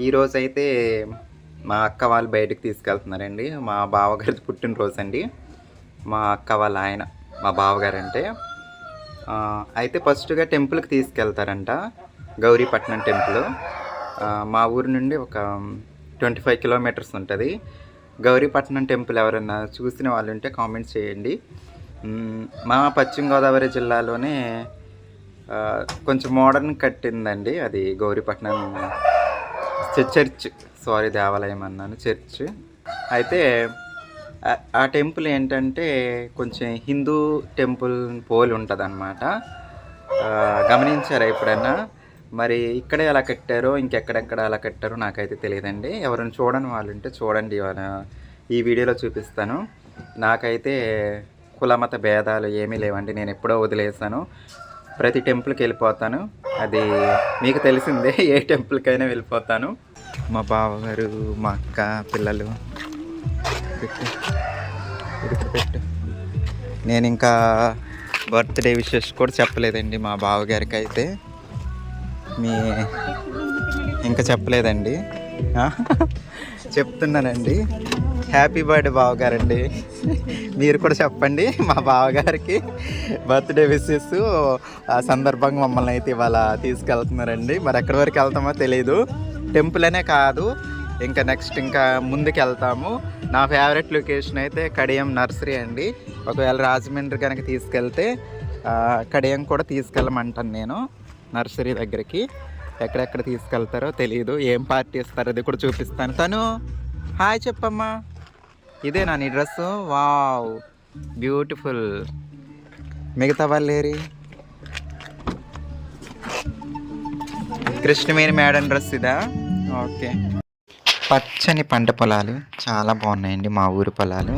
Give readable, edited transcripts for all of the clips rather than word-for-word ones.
ఈరోజైతే మా అక్క వాళ్ళు బయటకు తీసుకెళ్తున్నారండి. మా బావగారిది పుట్టినరోజు అండి. మా అక్క వాళ్ళ ఆయన మా బావగారు అంటే అయితే ఫస్ట్గా టెంపుల్కి తీసుకెళ్తారంట. గౌరీపట్నం టెంపుల్ మా ఊరి నుండి ఒక 25 కిలోమీటర్స్ ఉంటుంది. గౌరీపట్నం టెంపుల్ ఎవరైనా చూసిన వాళ్ళు ఉంటే కామెంట్స్ చేయండి. మా పశ్చిమ గోదావరి జిల్లాలోనే కొంచెం మోడర్న్ కట్టిందండి అది గౌరీపట్నం చర్చ్. దేవాలయం అన్నాను, చర్చ్. అయితే ఆ టెంపుల్ ఏంటంటే కొంచెం హిందూ టెంపుల్ పోలి ఉంటుంది అన్నమాట. గమనించారా ఎప్పుడన్నా? మరి ఇక్కడే ఎలా కట్టారో ఇంకెక్కడెక్కడ ఎలా కట్టారో నాకైతే తెలియదండి. ఎవరైనా చూడని వాళ్ళు ఉంటే చూడండి, ఈ వీడియోలో చూపిస్తాను. నాకైతే కులమత భేదాలు ఏమీ లేవండి. నేను ఎప్పుడో వదిలేసాను. ప్రతి టెంపుల్కి వెళ్ళిపోతాను. అది మీకు తెలిసిందే, ఏ టెంపుల్కైనా వెళ్ళిపోతాను. మా బావగారు, మా అక్క, పిల్లలు పెట్టు. నేను ఇంకా బర్త్డే విషెస్ కూడా చెప్పలేదండి మా బావగారికి. అయితే ఇంకా చెప్పలేదండి. చెప్తున్నానండి. హ్యాపీ బర్త్డే బావగారండి. మీరు కూడా చెప్పండి మా బావగారికి బర్త్డే విషెస్. ఆ సందర్భంగా మమ్మల్ని అయితే ఇవాళ తీసుకెళ్తున్నారండి. మరి ఎక్కడి వరకు వెళ్తామో తెలీదు. టెంపుల్ అనే కాదు, ఇంకా నెక్స్ట్ ఇంకా ముందుకు వెళ్తాము. నా ఫేవరెట్ లొకేషన్ అయితే కడియం నర్సరీ అండి. ఒకవేళ రాజమండ్రి కనుక తీసుకెళ్తే కడియం కూడా తీసుకెళ్ళమంటాను నేను నర్సరీ దగ్గరికి. ఎక్కడెక్కడ తీసుకెళ్తారో తెలియదు, ఏం పార్టీ ఇస్తారో అది కూడా చూపిస్తాను. తను హాయ్ చెప్పమ్మా. ఇదేనా నీ డ్రెస్సు? Wow, beautiful. మిగతా వాళ్ళేరి? కృష్ణవేణి మేడం డ్రెస్ ఇదా? ఓకే. పచ్చని పంట పొలాలు చాలా బాగున్నాయండి మా ఊరి పొలాలు.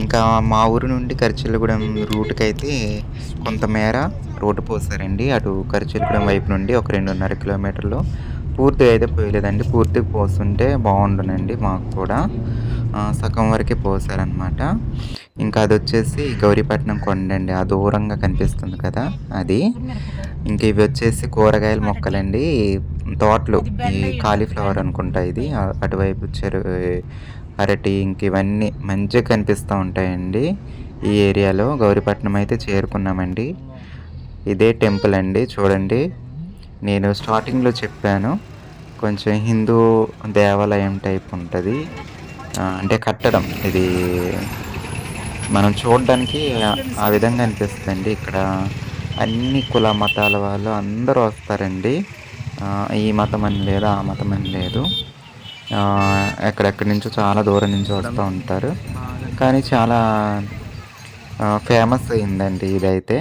ఇంకా మా ఊరు నుండి కరిచెల్లగూడెం రూట్కి అయితే కొంతమేర రోడ్డు పోసారండి. అటు కరిచెల్లగూడెం వైపు నుండి ఒక 2.5 కిలోమీటర్లు. పూర్తిగా అయితే పోయలేదండి. పూర్తిగా పోస్తుంటే బాగుండునండి మాకు కూడా. సగం వరకే పోసారనమాట. ఇంకా అది వచ్చేసి గౌరీపట్నం కొండ అండి. ఆ దూరంగా కనిపిస్తుంది కదా అది. ఇంక ఇవి వచ్చేసి కూరగాయల మొక్కలండి, తోటలు. ఈ కాలీఫ్లవర్ అనుకుంటా ఇది. అటువైపు అరటి, ఇంక ఇవన్నీ మంచిగా కనిపిస్తూ ఉంటాయండి ఈ ఏరియాలో. గౌరీపట్నం అయితే చేరుకున్నామండి. ఇదే టెంపుల్ అండి, చూడండి. నేను స్టార్టింగ్లో చెప్పాను కొంచెం హిందూ దేవాలయం టైప్ ఉంటుంది. అంటే కట్టడం ఇది మనం చూడడానికి ఆ విధంగా అనిపిస్తుందండి. ఇక్కడ అన్ని కుల మతాల వాళ్ళు అందరూ వస్తారండి. ఈ మతం అని లేదు, ఆ మతం అని లేదు. ఎక్కడెక్కడి నుంచో చాలా దూరం నుంచి వస్తూ ఉంటారు. కానీ చాలా ఫేమస్ అయిందండి ఇదైతే.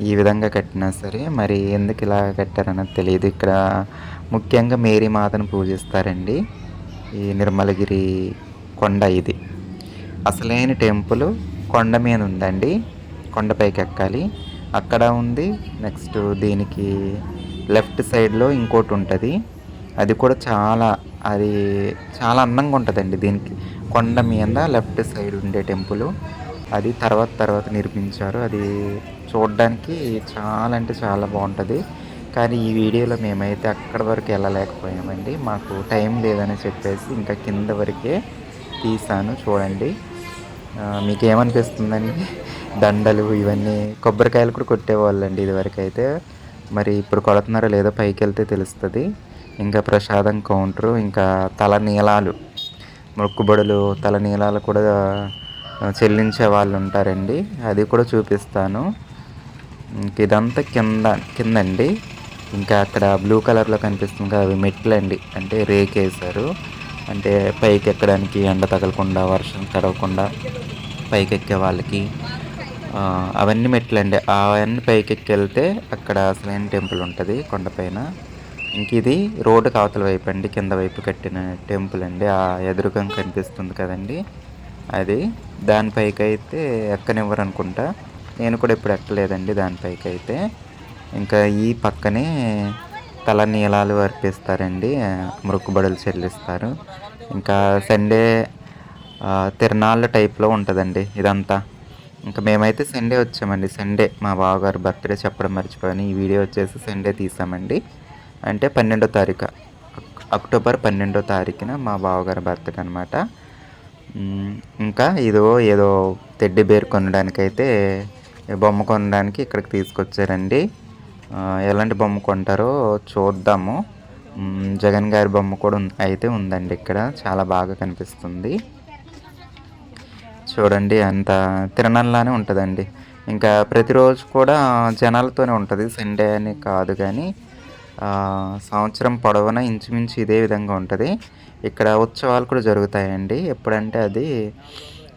ఈ విధంగా కట్టినా సరే మరి ఎందుకు ఇలా కట్టారన్నది తెలియదు. ఇక్కడ ముఖ్యంగా మేరీ మాతను పూజిస్తారండి. ఈ నిర్మలగిరి కొండ ఇది అసలైన టెంపుల్ కొండ మీద ఉందండి. కొండపైకి ఎక్కాలి, అక్కడ ఉంది. నెక్స్ట్ దీనికి లెఫ్ట్ సైడ్లో ఇంకోటి ఉంటుంది. అది కూడా అది చాలా అందంగా ఉంటుందండి. దీనికి కొండ మీద లెఫ్ట్ సైడ్ ఉండే టెంపుల్ అది తర్వాత నిర్మించారు. అది చూడడానికి చాలా అంటే చాలా బాగుంటుంది. కానీ ఈ వీడియోలో మేమైతే అక్కడ వరకు వెళ్ళలేకపోయామండి. మాకు టైం లేదని చెప్పేసి ఇంకా కింద వరకే తీసాను. చూడండి, మీకు ఏమనిపిస్తుందండి? దండలు ఇవన్నీ కొబ్బరికాయలు కూడా కొట్టేవాళ్ళండి ఇదివరకు అయితే. మరి ఇప్పుడు కొడుతున్నారో లేదో పైకి వెళ్తే తెలుస్తుంది. ఇంకా ప్రసాదం కౌంటరు, ఇంకా తలనీలాలు, మొక్కుబడులు తలనీలాలు కూడా చెల్లించే వాళ్ళు ఉంటారండి. అది కూడా చూపిస్తాను. ఇంక ఇదంతా కిందండి. ఇంకా అక్కడ బ్లూ కలర్లో కనిపిస్తుంది కదా, అవి మెట్లు అండి. అంటే రేకేశారు, అంటే పైకి ఎక్కడానికి ఎండ తగలకుండా, వర్షం తడవకుండా పైకి ఎక్కే వాళ్ళకి అవన్నీ మెట్లండి. అవన్నీ పైకి ఎక్కి వెళ్తే అక్కడ అసలైన టెంపుల్ ఉంటుంది కొండపైన. ఇంక ఇది రోడ్డుకి అవతల వైపు అండి, కింద వైపు కట్టిన టెంపుల్ అండి. ఆ ఎదురుగా కనిపిస్తుంది కదండి అది. దానిపైకి అయితే ఎక్కనివ్వరు అనుకుంటా. నేను కూడా ఎప్పుడు ఎక్కలేదండి దానిపైకి అయితే. ఇంకా ఈ పక్కనే తలనీలాలు అర్పిస్తారండి, మొక్కుబడులు చెల్లిస్తారు. ఇంకా సండే తిరణాళ్ళ టైప్లో ఉంటుందండి ఇదంతా. ఇంకా మేమైతే సండే వచ్చామండి. సండే మా బావగారు బర్త్డే చెప్పడం మర్చిపోయాను. ఈ వీడియో వచ్చేసి సండే తీసామండి. అంటే 12వ తారీఖు అక్టోబర్ 12వ తారీఖున మా బావగారి బర్త్డే అనమాట. ఇంకా ఇదో ఏదో టెడ్డీ బేర్ కొనడానికైతే బొమ్మ కొనడానికి ఇక్కడికి తీసుకొచ్చారండి. ఎలాంటి బొమ్మ కొంటారో చూద్దాము. జగన్ గారి బొమ్మ కూడా అయితే ఉందండి ఇక్కడ. చాలా బాగా కనిపిస్తుంది. చూడండి అంత తిరణాల్లానే ఉంటుందండి. ఇంకా ప్రతిరోజు కూడా జనాలతోనే ఉంటుంది, సండే అని కాదు కానీ సంవత్సరం పొడవునా ఇంచుమించు ఇదే విధంగా ఉంటుంది. ఇక్కడ ఉత్సవాలు కూడా జరుగుతాయండి. ఎప్పుడంటే అది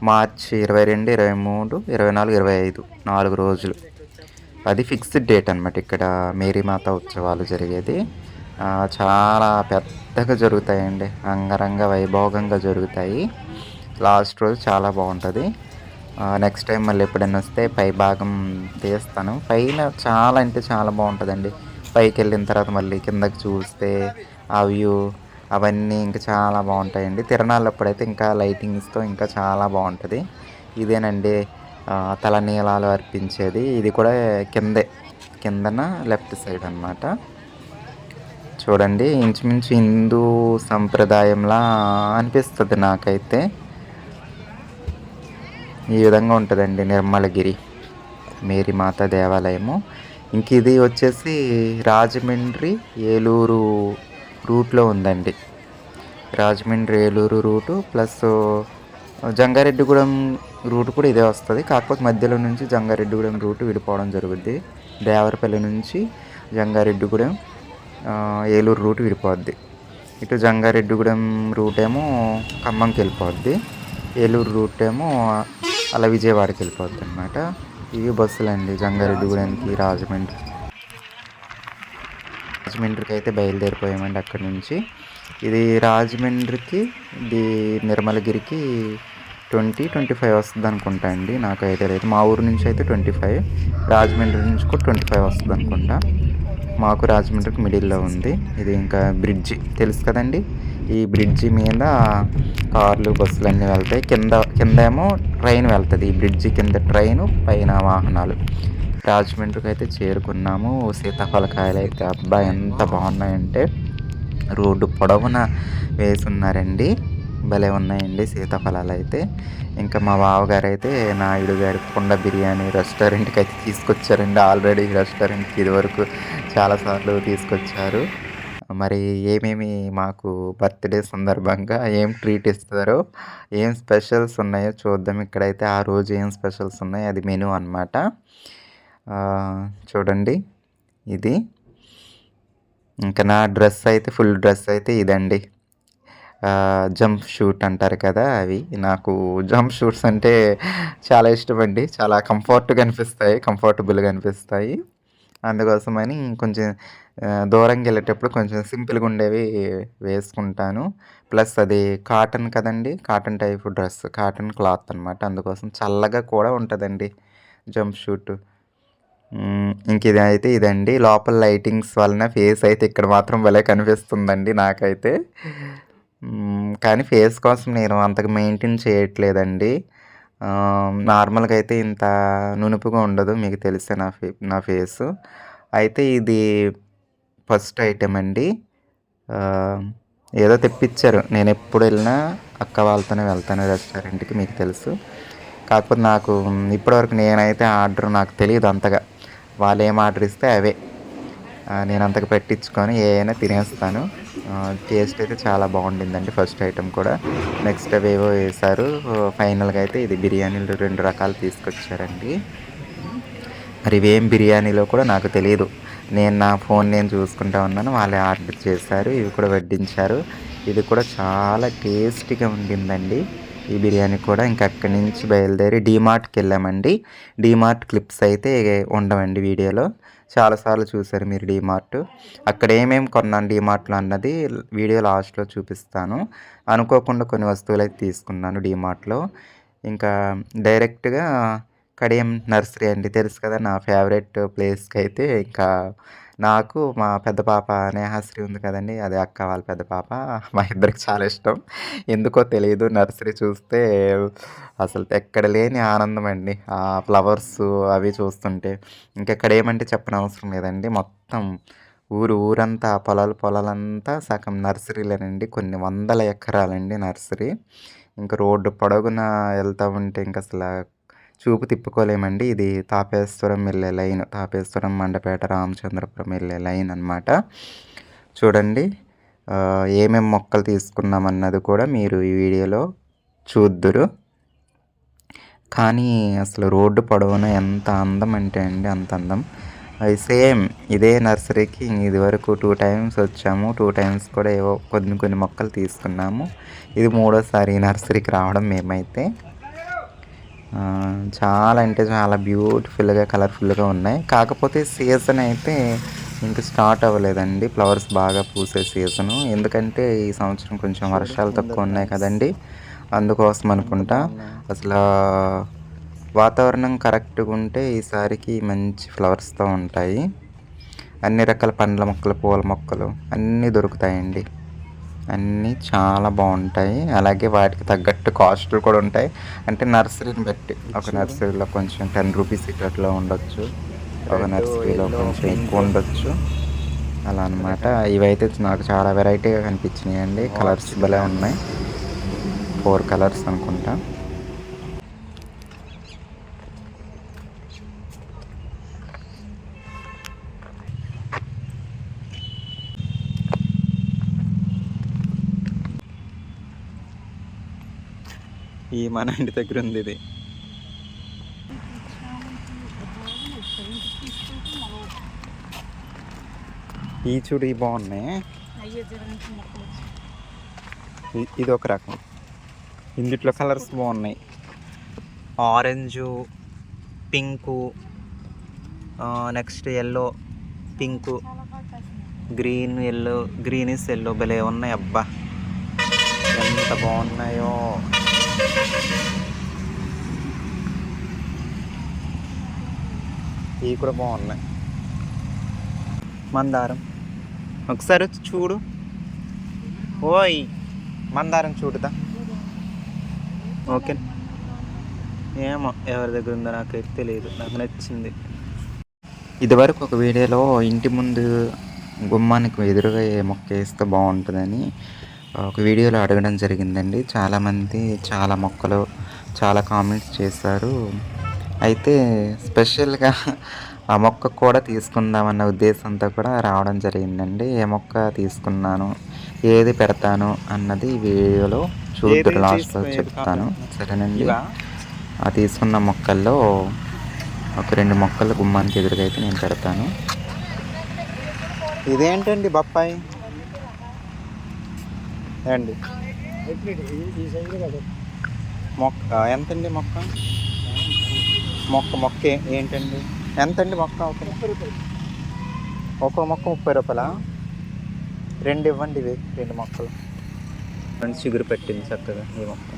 మార్చి 22, 23, 24, 25 4 రోజులు. అది ఫిక్స్డ్ డేట్ అనమాట ఇక్కడ మేరీమాత ఉత్సవాలు జరిగేది. చాలా పెద్దగా జరుగుతాయండి, అంగరంగ వైభోగంగా జరుగుతాయి. లాస్ట్ రోజు చాలా బాగుంటుంది. నెక్స్ట్ టైం మళ్ళీ ఎప్పుడైనా వస్తే పై భాగం తీస్తాను. పైన చాలా అంటే చాలా బాగుంటుందండి. పైకి వెళ్ళిన తర్వాత మళ్ళీ కిందకి చూస్తే ఆ వ్యూ అవన్నీ ఇంకా చాలా బాగుంటాయండి. తిరణాలప్పుడైతే ఇంకా లైటింగ్స్తో ఇంకా చాలా బాగుంటుంది. ఇదేనండి తలనీలాలు అర్పించేది. ఇది కూడా కిందన లెఫ్ట్ సైడ్ అన్నమాట. చూడండి ఇంచుమించు హిందూ సంప్రదాయంలా అనిపిస్తుంది నాకైతే. ఈ విధంగా ఉంటుందండి నిర్మలగిరి మేరీమాత దేవాలయము. ఇంక ఇది వచ్చేసి రాజమండ్రి ఏలూరు రూట్లో ఉందండి. Rajahmundry Eluru route plus Jangareddygudem route కూడా ఇదే వస్తుంది. కాకపోతే మధ్యలో నుంచి జంగారెడ్డిగూడెం రూటు విడిపోవడం జరుగుద్ది. దేవరపల్లి నుంచి జంగారెడ్డిగూడెం ఏలూరు రూట్ విడిపోద్ది. ఇటు జంగారెడ్డిగూడెం రూట్ ఏమో ఖమ్మంకి వెళ్ళిపోద్ది. ఏలూరు రూట్ ఏమో అలా విజయవాడకి వెళ్ళిపోద్ది అనమాట. ఇవి బస్సులు అండి జంగారెడ్డిగూడెంకి రాజమండ్రికి అయితే బయలుదేరిపోయామండి అక్కడి నుంచి. ఇది రాజమండ్రికి ఇది నిర్మలగిరికి 25 వస్తుంది అనుకుంటా అండి, నాకు అయితే లేదు. మా ఊరు నుంచి అయితే 25, రాజమండ్రి నుంచి కూడా 25 వస్తుంది అనుకుంటా. మాకు రాజమండ్రికి మిడిల్లో ఉంది. ఇది ఇంకా బ్రిడ్జి తెలుసు కదండి. ఈ బ్రిడ్జి మీద కార్లు బస్సులు అన్నీ వెళ్తాయి. కిందేమో ట్రైన్ వెళ్తుంది. ఈ బ్రిడ్జి కింద ట్రైను, పైన వాహనాలు. రాజమండ్రికి అయితే చేరుకున్నాము. సీతాఫలకాయలు అయితే అబ్బా ఎంత బాగున్నాయంటే రోడ్డు పొడవున వేసున్నారండి. భలే ఉన్నాయండి సీతాఫలాలు అయితే. ఇంకా మా బావగారు అయితే నాయుడు గారి కుండ బిర్యానీ రెస్టారెంట్కి అయితే తీసుకొచ్చారండి. ఆల్రెడీ రెస్టారెంట్కి ఇదివరకు చాలాసార్లు తీసుకొచ్చారు. మరి ఏమేమి మాకు బర్త్డే సందర్భంగా ఏం ట్రీట్ ఇస్తారో, ఏం స్పెషల్స్ ఉన్నాయో చూద్దాం. ఇక్కడైతే ఆ రోజు ఏం స్పెషల్స్ ఉన్నాయో అది మెనూ అన్నమాట. చూడండి ఇది. ఇంకా నా డ్రెస్ అయితే ఫుల్ డ్రెస్ అయితే ఇదండి. జంప్ షూట్ అంటారు కదా అవి. నాకు జంప్ షూట్స్ అంటే చాలా ఇష్టం అండి. చాలా కంఫర్టబుల్గా అనిపిస్తాయి. అందుకోసమని కొంచెం దూరంగా వెళ్ళేటప్పుడు కొంచెం సింపుల్గా ఉండేవి వేసుకుంటాను. ప్లస్ అది కాటన్ కదండి, cotton type dress, cotton cloth అనమాట. అందుకోసం చల్లగా కూడా ఉంటుందండి జంప్ షూట్. ఇంక ఇది అయితే ఇదండి. లోపల లైటింగ్స్ వలన ఫేస్ అయితే ఇక్కడ మాత్రం భలే కనిపిస్తుందండి నాకైతే. కానీ ఫేస్ కోసం నేను అంతగా మెయింటైన్ చేయట్లేదండి. నార్మల్గా అయితే ఇంత నునుపుగా ఉండదు, మీకు తెలిసే నా ఫేసు. అయితే ఇది ఫస్ట్ ఐటెం అండి. ఏదో తెప్పించారు. నేను ఎప్పుడు వెళ్ళినా అక్క వాళ్ళతోనే వెళ్తాను రెస్టారెంట్కి, మీకు తెలుసు. కాకపోతే నాకు ఇప్పటివరకు నేనైతే ఆర్డర్ నాకు తెలియదు అంతగా. వాళ్ళు ఏం ఆర్డర్ ఇస్తే అవే నేను అంతగా పెట్టించుకొని ఏమైనా తినేస్తాను. టేస్ట్ అయితే చాలా బాగుండిందండి ఫస్ట్ ఐటెం కూడా. నెక్స్ట్ అవేవో వేశారు. ఫైనల్గా అయితే ఇది బిర్యానీలు 2 రకాలు తీసుకొచ్చారండి. మరి ఇవేం బిర్యానీలో కూడా నాకు తెలియదు. నా ఫోన్ నేను చూసుకుంటా ఉన్నాను, వాళ్ళే ఆర్డర్ చేశారు. ఇవి కూడా వడ్డించారు. ఇది కూడా చాలా టేస్టీగా ఉండిందండి ఈ బిర్యానీ కూడా. ఇంకా అక్కడి నుంచి బయలుదేరి డీమార్ట్కి వెళ్ళామండి. డీమార్ట్ క్లిప్స్ అయితే ఉండవండి వీడియోలో. చాలాసార్లు చూసారు మీరు డీమార్ట్. అక్కడ ఏమేమి కొన్నాను డీమార్ట్లో అన్నది వీడియో లాస్ట్లో చూపిస్తాను. అనుకోకుండా కొన్ని వస్తువులు అయితే తీసుకున్నాను డీమార్ట్లో. ఇంకా డైరెక్ట్గా కడియం నర్సరీ అండి, తెలుసు కదా నా ఫేవరెట్ ప్లేస్కి అయితే. ఇంకా నాకు మా పెద్ద పాప నేహాశ్రీ ఉంది కదండి, అదే అక్క వాళ్ళ పెద్ద పాప, మా ఇద్దరికి చాలా ఇష్టం. ఎందుకో తెలియదు, నర్సరీ చూస్తే అసలు ఎక్కడ లేని ఆనందం అండి. ఆ ఫ్లవర్స్ అవి చూస్తుంటే. ఇంకెక్కడ ఏమంటే చెప్పనవసరం లేదండి. మొత్తం ఊరంతా పొలాలంతా సగం నర్సరీలేనండి. కొన్ని వందల ఎకరాలండి నర్సరీ. ఇంక రోడ్డు పొడుగున వెళ్తా ఉంటే ఇంకసల చూపు తిప్పుకోలేమండి. ఇది తాపేశ్వరం వెళ్ళే లైన్. తాపేశ్వరం, మండపేట, రామచంద్రపురం వెళ్ళే లైన్ అనమాట. చూడండి ఏమేం మొక్కలు తీసుకున్నామన్నది కూడా మీరు ఈ వీడియోలో చూద్దురు. కానీ అసలు రోడ్డు పొడవున ఎంత అందం అంటే అండి అంత అందం. అది సేమ్ ఇదే నర్సరీకి ఇదివరకు 2 టైమ్స్ వచ్చాము. 2 టైమ్స్ కూడా ఏవో కొన్ని మొక్కలు తీసుకున్నాము. ఇది మూడోసారి ఈ నర్సరీకి రావడం మేమైతే. చాలా అంటే చాలా బ్యూటిఫుల్గా కలర్ఫుల్గా ఉన్నాయి. కాకపోతే సీజన్ అయితే ఇంక స్టార్ట్ అవ్వలేదండి. ఫ్లవర్స్ బాగా పూసే సీజను. ఎందుకంటే ఈ సంవత్సరం కొంచెం వర్షాలు తక్కువ ఉన్నాయి కదండి, అందుకోసం అనుకుంటా. అసలు వాతావరణం కరెక్ట్గా ఉంటే ఈసారికి మంచి ఫ్లవర్స్తో ఉంటాయి. అన్ని రకాల పండ్ల మొక్కలు, పూల మొక్కలు అన్నీ దొరుకుతాయండి. అన్నీ చాలా బాగుంటాయి. అలాగే వాటికి తగ్గట్టు కాస్ట్లు కూడా ఉంటాయి. అంటే నర్సరీని బట్టి ఒక నర్సరీలో కొంచెం 10 రూపీస్ ఇట్లా ఉండొచ్చు, ఒక నర్సరీలో కొంచెం ఎక్కువ ఉండొచ్చు, అలా అనమాట. ఇవైతే నాకు చాలా వెరైటీగా కనిపించినాయి అండి. కలర్స్ భలే ఉన్నాయి. 4 కలర్స్ అనుకుంటా. ఈ మన ఇంటి దగ్గర ఉంది ఇది. ఈ చూడు ఇవి బాగున్నాయి. ఇది ఒక రకం. ఇందుట్లో కలర్స్ బాగున్నాయి. Orange, pink, next yellow, pink, green, yellow, greenish yellow భలే ఉన్నాయి. అబ్బా ఎంత బాగున్నాయో. ఇవి కూడా బాగున్నాయి. మందారం ఒకసారి వచ్చి చూడు. ఓయ్ మందారం చూడుదా. ఓకే, ఏమో ఎవరి దగ్గర ఉందో నాకైతే తెలియదు. నాకు నచ్చింది. ఇదివరకు ఒక వీడియోలో ఇంటి ముందు గుమ్మానికి ఎదురుగా ఏ మొక్క వేస్తే బాగుంటుందని ఒక వీడియోలో అడగడం జరిగిందండి. చాలామంది చాలా మొక్కలు చాలా కామెంట్స్ చేశారు. అయితే స్పెషల్గా ఆ మొక్క కూడా తీసుకుందామన్న ఉద్దేశంతో కూడా రావడం జరిగిందండి. ఏ మొక్క తీసుకున్నాను, ఏది పెడతాను అన్నది వీడియోలో చూద్దరు, లాస్ట్లో చెప్తాను. సరేనండి. ఆ తీసుకున్న మొక్కల్లో ఒక 2 మొక్కలు గుమ్మానికి ఎదురుగా అయితే నేను పెడతాను. ఇదేంటండి బొప్పాయి అండి? మొక్క ఎంతండి? మొక్క ఏంటండి? ఎంతండి మొక్క? ఒక మొక్క 30 రూపాయలా? 2 ఇవ్వండి. ఇవి 2 మొక్కలు. ఫ్రెండ్స్ చిగురు పెట్టింది చక్కగా ఈ మొక్క.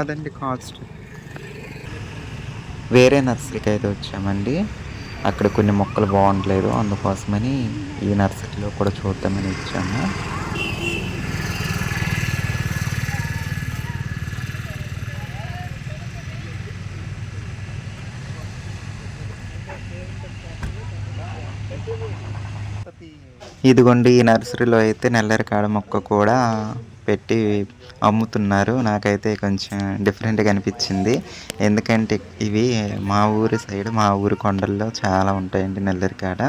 అదండి కాస్ట్. వేరే నర్సరీకి అయితే వచ్చామండి. అక్కడ కొన్ని మొక్కలు బాగుండలేదు, అందుకోసమని ఈ నర్సరీలో కూడా చూద్దామని వచ్చాము. ఇదిగోండి, ఈ నర్సరీలో అయితే నల్లరికాడ మొక్క కూడా పెట్టి అమ్ముతున్నారు. నాకైతే కొంచెం డిఫరెంట్గా అనిపించింది. ఎందుకంటే ఇవి మా ఊరి సైడ్, మా ఊరి కొండల్లో చాలా ఉంటాయండి నల్లరికాడ.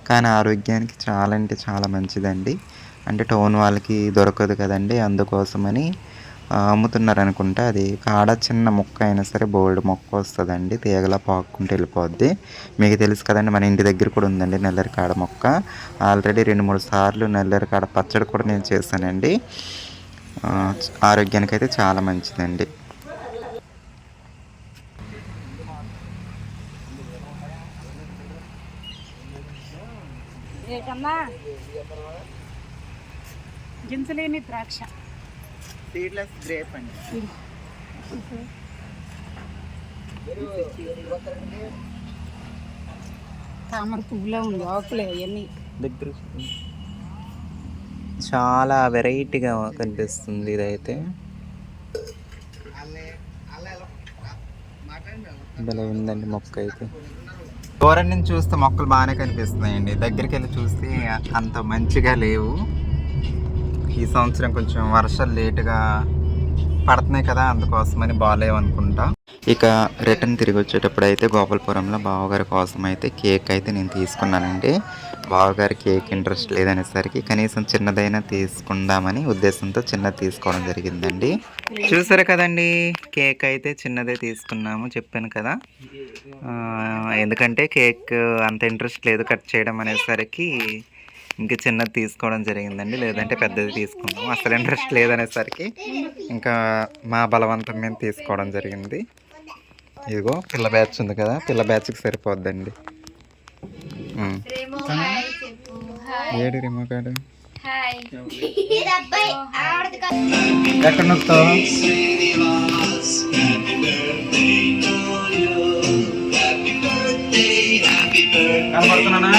కానీ ఆరోగ్యానికి చాలా అంటే చాలా మంచిదండి. అంటే టౌన్ వాళ్ళకి దొరకదు కదండి, అందుకోసమని అమ్ముతున్నారు అనుకుంటా. అది కాడ చిన్న మొక్క అయినా సరే బోల్డ్ మొక్క వస్తుందండి, తీగలా పాక్కుంటూ వెళ్ళిపోద్ది. మీకు తెలుసు కదండి, మన ఇంటి దగ్గర కూడా ఉందండి నల్లరికాడ మొక్క. ఆల్రెడీ 2-3 సార్లు నల్లరికాడ పచ్చడి కూడా నేను చేశానండి. ఆరోగ్యానికి అయితే చాలా మంచిదండి. జించలేని ద్రాక్ష, సీడ్లెస్ గ్రేప్ అండి. తామర పువ్వులా ఉంది ఆకులే అవన్నీ. దగ్గర చాలా వెరైటీగా కనిపిస్తుంది ఇదైతే. భలే ఉందండి మొక్క అయితే. దూరం నుంచి చూస్తే మొక్కలు బాగానే కనిపిస్తున్నాయండి, దగ్గరికి వెళ్ళి చూస్తే అంత మంచిగా లేవు. ఈ సంవత్సరం కొంచెం వర్షాలు లేటుగా పడుతున్నాయి కదా, అందుకోసమని బాగాలేవు అనుకుంటా. ఇక రిటర్న్ తిరిగి వచ్చేటప్పుడు అయితే గోపాలపురంలో బావగారి కోసం అయితే కేక్ అయితే నేను తీసుకున్నానండి. బావగారి కేక్ ఇంట్రెస్ట్ లేదనేసరికి కనీసం చిన్నదైనా తీసుకుందామని ఉద్దేశంతో చిన్నది తీసుకోవడం జరిగిందండి. చూసారు కదండి, కేక్ అయితే చిన్నదే తీసుకున్నాము, చెప్పాను కదా. ఎందుకంటే కేక్ అంత ఇంట్రెస్ట్ లేదు కట్ చేయడం అనేసరికి ఇంకా చిన్నది తీసుకోవడం జరిగిందండి, లేదంటే పెద్దది తీసుకున్నాము. అసలు ఇంట్రెస్ట్ లేదనేసరికి ఇంకా మా బలవంతం మీద తీసుకోవడం జరిగింది. ఇదిగో పిల్ల బ్యాచ్ ఉంది కదా, పిల్ల బ్యాచ్కి సరిపోద్దండి. ఏడు రిమో కాడు ఎక్కడ నొక్కుతావు? కనబడుతున్నానా?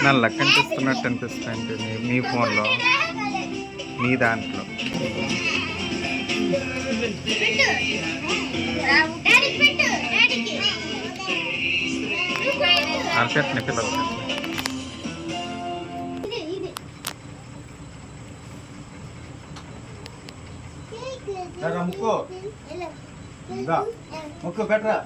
నల్ల కనిపిస్తున్నట్టు అనిపిస్తుంది మీ ఫోన్లో, మీ దాంట్లో. చెప్పిన పిల్లలు ముక్కు పెట్టరా.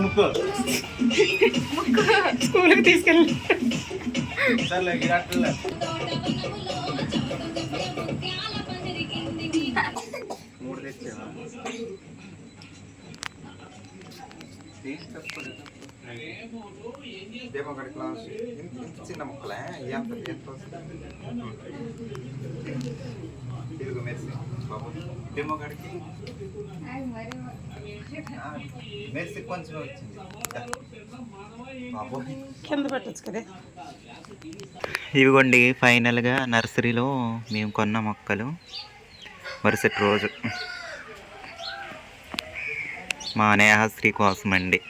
ముక్కు స్కూల్కి తీసుకెళ్ళి సర్లే గిరాట్లే. మూడు తెచ్చేవా? డెమోగడి క్లాస్ చిన్న ముక్కలే ఎంత ఇదిగో మెర్సీ బాబు, డెమోగడికి మెర్సీ కొంచెం వచ్చింది బాబు, కింద పెట్టచ్చు కదా. ఇవిగోండి ఫైనల్గా నర్సరీలో మేము కొన్న మొక్కలు. మరుసటి రోజు మా నేహాశ్రీ కోసం అండి.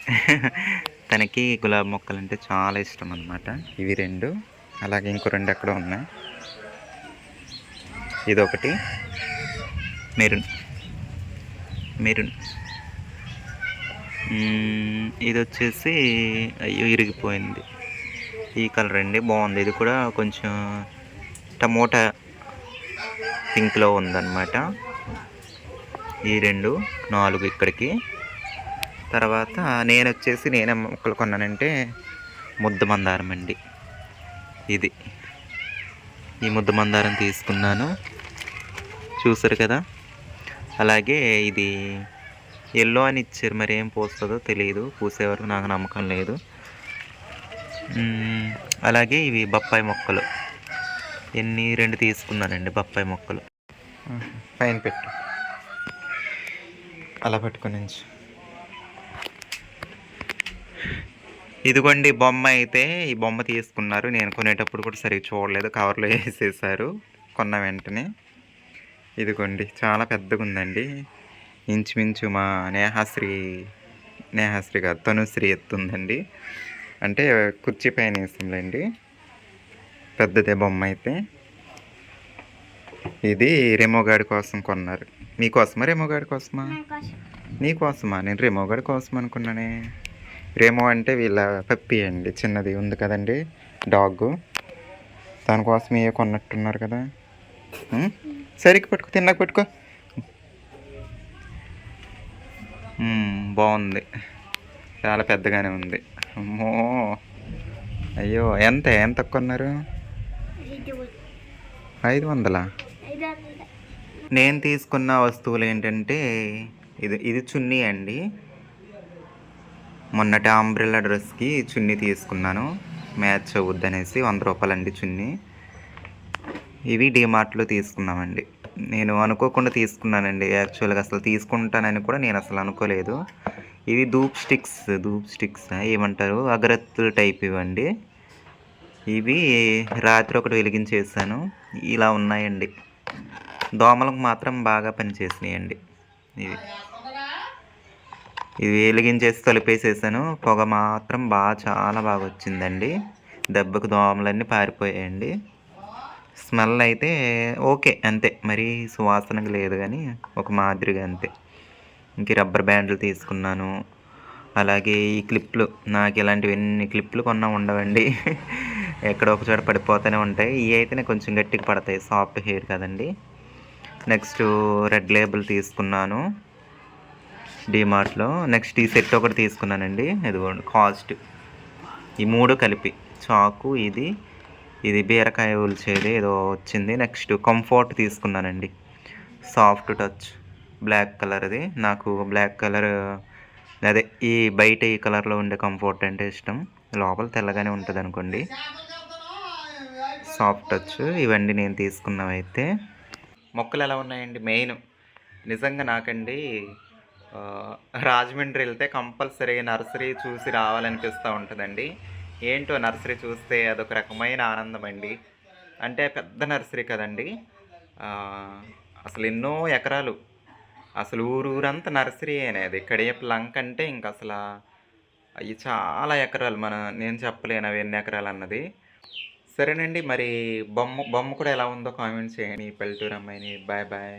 తనకి గులాబీ మొక్కలు అంటే చాలా ఇష్టం అన్నమాట. ఇవి రెండు, అలాగే ఇంకో రెండు ఎక్కడ ఉన్నాయి. ఇదొకటి మెరూన్ మెరూన్, ఇది వచ్చేసి అయ్యో ఇరిగిపోయింది, ఈ కలర్ అండి, బాగుంది. ఇది కూడా కొంచెం టమోటా పింక్లో ఉందన్నమాట. ఈ రెండు 4 ఇక్కడికి. తర్వాత నేను వచ్చేసి నేనే మొక్కలు కొన్నానంటే ముద్ద మందారం అండి. ఇది ఈ ముద్ద మందారం తీసుకున్నాను, చూసారు కదా. అలాగే ఇది ఎల్లో అని ఇచ్చారు, మరి ఏం పోస్తుందో తెలియదు, పూసేవారు నాకు నమ్మకం లేదు. అలాగే ఇవి బొప్పాయి మొక్కలు, ఎన్ని 2 తీసుకున్నానండి బొప్పాయి మొక్కలు. పైన పెట్టు, అలా పెట్టుకుని. ఇదిగోండి బొమ్మ అయితే, ఈ బొమ్మ తీసుకున్నారు. నేను కొనేటప్పుడు కూడా సరిగ్గా చూడలేదు, కవర్లో వేసేసారు కొన్న వెంటనే. ఇదిగోండి చాలా పెద్దగా ఉందండి, ఇంచుమించు మా నేహాశ్రీ కాదు తనుశ్రీ ఎత్తుందండి, అంటే కుర్చీ పైన వేస్తుందండి. పెద్దదే బొమ్మ అయితే. ఇది రెమోగాడి కోసం కొన్నారు. మీకోసమా రెమోగాడి కోసమా? నీకోసమా? నేను రెమోగాడి కోసం అనుకున్నానే. రేమో అంటే వీళ్ళ పప్పి అండి, చిన్నది ఉంది కదండి డాగ్, దానికోసం ఏ కొన్నట్టున్నారు కదా. సరిగ్గా పట్టుకో, తిన్నాక పట్టుకో. బాగుంది, చాలా పెద్దగానే ఉంది. అమ్మో అయ్యో, ఎంత కొన్నారు? 500. నేను తీసుకున్న వస్తువులు ఏంటంటే ఇది చున్నీ అండి. మొన్నటి అంబ్రెల్లా డ్రెస్కి చున్నీ తీసుకున్నాను, మ్యాచ్ అవుద్దనేసి. 100 రూపాయలండి చున్నీ. ఇవి డీమార్ట్లో తీసుకున్నామండి. నేను అనుకోకుండా తీసుకున్నానండి. యాక్చువల్గా అసలు తీసుకుంటానని కూడా నేను అసలు అనుకోలేదు. ఇవి ధూప్ స్టిక్స్ ఏమంటారు, అగరత్తుల టైప్ ఇవ్వండి. ఇవి రాత్రి ఒకటి వెలిగించేసాను, ఇలా ఉన్నాయండి. దోమలకు మాత్రం బాగా పనిచేసినాయండి ఇవి. ఇది వెలిగించేసి తలుపేసేసాను, పొగ మాత్రం చాలా బాగా వచ్చిందండి. దెబ్బకు దోమలన్నీ పారిపోయాయండి. స్మెల్ అయితే ఓకే, అంతే, మరీ సువాసనగా లేదు కానీ ఒక మాదిరిగా అంతే. ఇంక రబ్బర్ బ్యాండ్లు తీసుకున్నాను. అలాగే ఈ క్లిప్లు, నాకు ఇలాంటివి ఎన్ని క్లిప్లు కొన్నా ఉండవండి. ఎక్కడో ఒక చోట పడిపోతూనే ఉంటాయి. ఇవి అయితేనే కొంచెం గట్టిగా పడతాయి, సాఫ్ట్ హెయిర్ కదండి. నెక్స్ట్ రెడ్ లేబుల్ తీసుకున్నాను డీమార్ట్లో. నెక్స్ట్ ఈ సెట్ ఒకటి తీసుకున్నానండి, ఇదిగోండి కాస్ట్. ఈ 3 కలిపి, చాకు, ఇది బీరకాయ ఒలిచేది ఏదో వచ్చింది. నెక్స్ట్ కంఫర్ట్ తీసుకున్నానండి, సాఫ్ట్ టచ్, బ్లాక్ కలర్ది. నాకు బ్లాక్ కలర్, అదే ఈ బయట ఈ కలర్లో ఉండే కంఫర్ట్ అంటే ఇష్టం. లోపల తెల్లగానే ఉంటుంది అనుకోండి. సాఫ్ట్ టచ్, ఇవన్నీ నేను తీసుకున్నవైతే. మొక్కలు ఎలా ఉన్నాయండి, మెయిన్ నిజంగా నాకండి ఆ, రాజమండ్రి వెళ్తే కంపల్సరీ నర్సరీ చూసి రావాలనిపిస్తూ ఉంటుందండి. ఏంటో నర్సరీ చూస్తే అదొక రకమైన ఆనందం అండి. అంటే పెద్ద నర్సరీ కదండి. ఆ, అసలు ఎన్నో ఎకరాలు, అసలు ఊరంతా నర్సరీ అనేది. కడియప్ లంక్ అంటే ఇంక అసలు అవి చాలా ఎకరాలు, నేను చెప్పలేను అవి ఎన్ని ఎకరాలు అన్నది. సరేనండి, మరి బొమ్మ బొమ్మ కూడా ఎలా ఉందో కామెంట్ చేయండి. పల్లెటూరు అమ్మాయిని. Bye bye.